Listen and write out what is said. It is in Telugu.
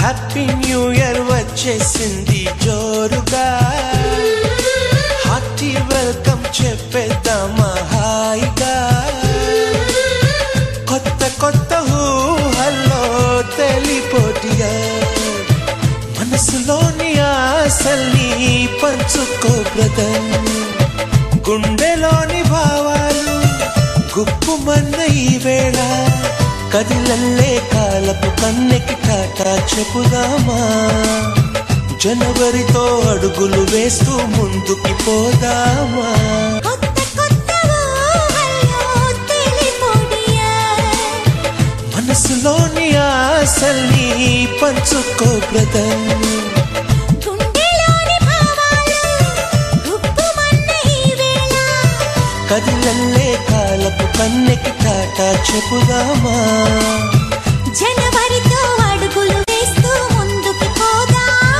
హ్యాపీ న్యూ ఇయర్ వచ్చేసింది జోరుగా, హార్టీ వెల్కమ్ చెప్పేద్దామా హాయిగా. కొత్త కొత్త ఊహల్లో తెలిపోటిగా, మనసులోని ఆశల్ని పంచుకో బ్రదర్. గుండెలోని భావాలు గుప్పుమన్న ఈ వేళ, కదిలల్లే కాలపు కన్నెకి టాటా చెప్పుదామా. జనవరితో అడుగులు వేస్తూ ముందుకి పోదామా. మనసులోని ఆశల్ని పంచుకో బ్రదర్. కదిలల్లే కాలపు కన్నెకి టాటా చెప్పుదామా.